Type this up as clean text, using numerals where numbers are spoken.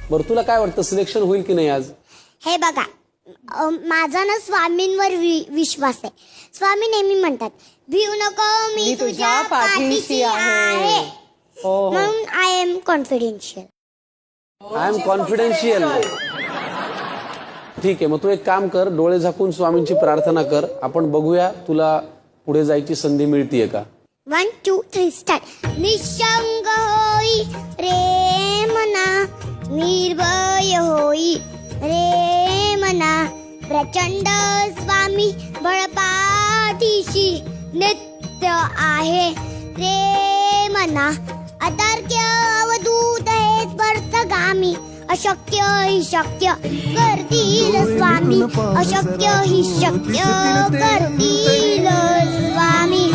बरं तुला काय वाटतं सिलेक्शन होईल की नाही आज? हे बघा, माझा ना स्वामींवर विश्वास आहे. स्वामी नेहमी म्हणतात भिऊ नको मी तुझ्या पाठीशी आहे. हो म्हणून I am confidential. I am confidential. ठीक आहे, मग तू एक काम कर, डोळे झाकून स्वामींची प्रार्थना कर. आपण बघूया तुला पुढे जायची संधी मिळतीये का. 1 2 3 स्टार्ट. निशंग होई रे मना, निर्भय होई रे मना, प्रचंड स्वामी बळपाठीशी नित्य आहे रे मना. अतार्क्य अवधूत हे स्पर्शगामी, अशक्य ही शक्य करतील स्वामी, अशक्य ही शक्य करतील स्वामी.